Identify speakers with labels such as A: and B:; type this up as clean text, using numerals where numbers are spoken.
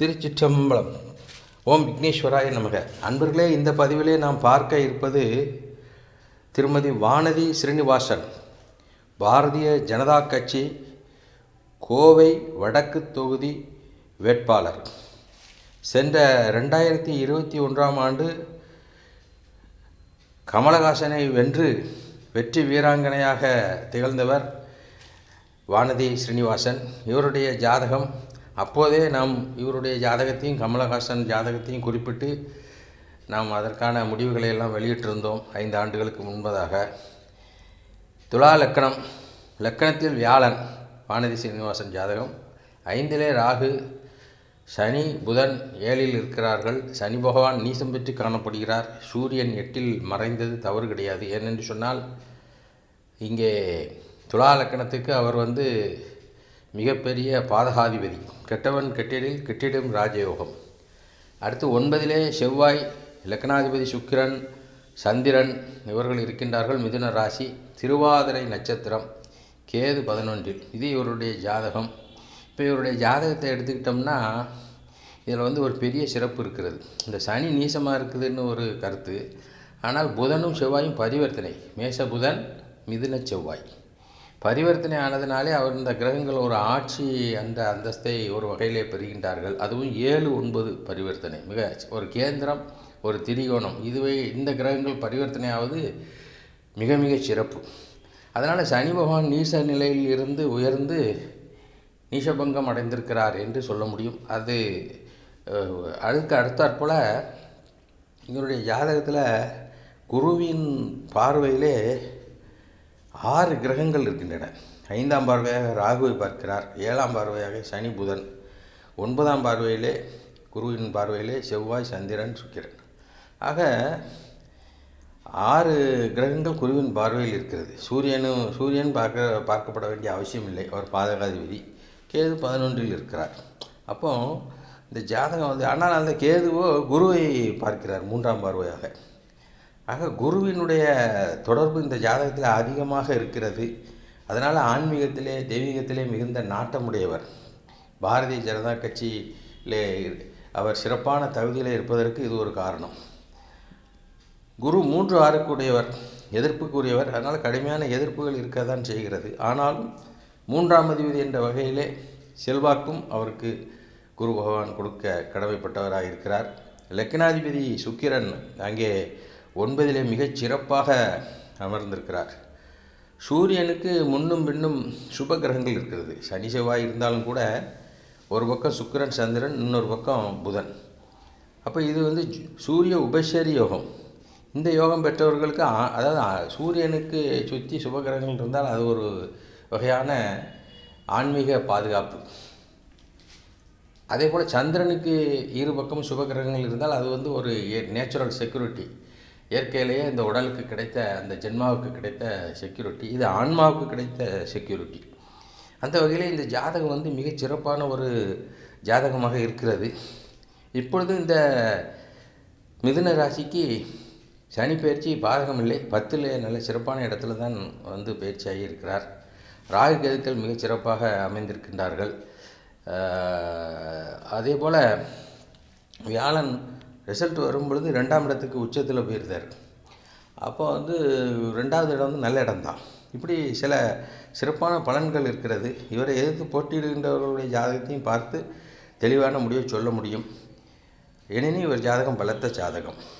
A: திருச்சிற்றம்பலம். ஓம் விக்னேஸ்வராய நமக. அன்பர்களே, இந்த பதிவிலே நாம் பார்க்க இருப்பது திருமதி வானதி ஸ்ரீனிவாசன், பாரதிய ஜனதா கட்சி கோவை வடக்கு தொகுதி வேட்பாளர். சென்ற 2021ஆம் ஆண்டு கமலஹாசனை வென்று வெற்றி வீராங்கனையாக திகழ்ந்தவர் வானதி ஸ்ரீனிவாசன். இவருடைய ஜாதகம் அப்போதே நாம் இவருடைய ஜாதகத்தையும் கமலஹாசன் ஜாதகத்தையும் குறிப்பிட்டு நாம் அதற்கான முடிவுகளை எல்லாம் வெளியிட்டிருந்தோம் 5 ஆண்டுகளுக்கு முன்பதாக. துலா லக்கணம், லக்கணத்தில் வியாழன், வானதி ஸ்ரீனிவாசன் ஜாதகம். 5லே ராகு, சனி புதன் 7ல் இருக்கிறார்கள். சனி பகவான் நீசம் பெற்று காணப்படுகிறார். சூரியன் 8ல் மறைந்தது தவறு கிடையாது. ஏனென்று சொன்னால் இங்கே துலா லக்கணத்துக்கு அவர் மிகப்பெரிய பாதகாதிபதி. கெட்டவன் கெட்டிடில் கெட்டிடும் ராஜயோகம். அடுத்து 9லே செவ்வாய், லக்னாதிபதி சுக்கிரன், சந்திரன் இவர்கள் இருக்கின்றார்கள். மிதுன ராசி, திருவாதிரை நட்சத்திரம், கேது 11ல். இது இவருடைய ஜாதகம். இப்போ இவருடைய ஜாதகத்தை எடுத்துக்கிட்டோம்னா இதில் ஒரு பெரிய சிறப்பு இருக்கிறது. இந்த சனி நீசமாக இருக்குதுன்னு ஒரு கருத்து. ஆனால் புதனும் செவ்வாயும் பரிவர்த்தனை. மேஷ புதன், மிதுன செவ்வாய் பரிவர்த்தனை ஆனதுனாலே அவர் இந்த கிரகங்கள் ஒரு ஆட்சி அந்த அந்தஸ்தை ஒரு வகையிலே பெறுகின்றார்கள். அதுவும் 7-9 பரிவர்த்தனை, மிக ஒரு கேந்திரம், ஒரு திரிகோணம். இதுவே இந்த கிரகங்கள் பரிவர்த்தனை ஆவது மிக மிக சிறப்பு. அதனால் சனி பகவான் நீச நிலையில் இருந்து உயர்ந்து நீசபங்கம் அடைந்திருக்கிறார் என்று சொல்ல முடியும். அது அதுக்கு அடுத்தாற்போல் இவருடைய ஜாதகத்தில் குருவின் பார்வையிலே 6 கிரகங்கள் இருக்கின்றன. 5ஆம் பார்வையாக ராகுவை பார்க்கிறார், 7ஆம் பார்வையாக சனி புதன், 9ஆம் பார்வையிலே குருவின் பார்வையிலே செவ்வாய் சந்திரன் சுக்கிரன். ஆக 6 கிரகங்கள் குருவின் பார்வையில் இருக்கிறது. சூரியன் பார்க்கப்பட வேண்டிய அவசியம் இல்லை, அவர் பாதகாதிபதி. கேது 11ல் இருக்கிறார். அப்போ இந்த ஜாதகம் ஆனால் அந்த கேதுவோ குருவை பார்க்கிறார் 3ஆம் பார்வையாக. ஆக குருவினுடைய தொடர்பு இந்த ஜாதகத்தில் அதிகமாக இருக்கிறது. அதனால் ஆன்மீகத்திலே தெய்வீகத்திலே மிகுந்த நாட்டமுடையவர். பாரதிய ஜனதா கட்சியிலே அவர் சிறப்பான தகுதியில் இருப்பதற்கு இது ஒரு காரணம். குரு 3-6க்குடையவர், எதிர்ப்புக்குரியவர். அதனால் கடுமையான எதிர்ப்புகள் இருக்க தான் செய்கிறது. ஆனாலும் 3ஆம் அதிபதி என்ற வகையிலே செல்வாக்கும் அவருக்கு குரு பகவான் கொடுக்க கடமைப்பட்டவராக இருக்கிறார். லக்னாதிபதி சுக்கிரன் அங்கே 9லே மிகச் சிறப்பாக அமர்ந்திருக்கிறார். சூரியனுக்கு முன்னும் பின்னும் சுப கிரகங்கள் இருக்கிறது. சனி செவ்வாய் இருந்தாலும் கூட ஒரு பக்கம் சுக்கிரன் சந்திரன், இன்னொரு பக்கம் புதன். அப்போ இது சூரிய உபசரி யோகம். இந்த யோகம் பெற்றவர்களுக்கு அதாவது சூரியனுக்கு சுற்றி சுப கிரகங்கள் இருந்தால் அது ஒரு வகையான ஆன்மீக பாதுகாப்பு. அதே போல் சந்திரனுக்கு இரு பக்கமும் சுப கிரகங்கள் இருந்தால் அது ஒரு நேச்சுரல் செக்யூரிட்டி. இயற்கையிலேயே இந்த உடலுக்கு கிடைத்த, அந்த ஜென்மாவுக்கு கிடைத்த செக்யூரிட்டி. இது ஆன்மாவுக்கு கிடைத்த செக்யூரிட்டி. அந்த வகையில் இந்த ஜாதகம் மிகச் சிறப்பான ஒரு ஜாதகமாக இருக்கிறது. இப்பொழுது இந்த மிதுன ராசிக்கு சனி பயிற்சி பாதகமில்லை. 10ல் நல்ல சிறப்பான இடத்துல தான் பயிற்சியாகி இருக்கிறார். ராகு கேதுக்கள் மிகச் சிறப்பாக அமைந்திருக்கின்றார்கள். அதே போல் வியாழன் ரிசல்ட் வரும் பொழுது 2ஆம் இடத்துக்கு உச்சத்தில் போயிருந்தார். அப்போ 2வது இடம் நல்ல இடம்தான். இப்படி சில சிறப்பான பலன்கள் இருக்கிறது. இவரை எதிர்த்து போட்டியிடுகின்றவர்களுடைய ஜாதகத்தையும் பார்த்து தெளிவான முடிவை சொல்ல முடியும். எனினும் இவர் ஜாதகம் பலத்த ஜாதகம்.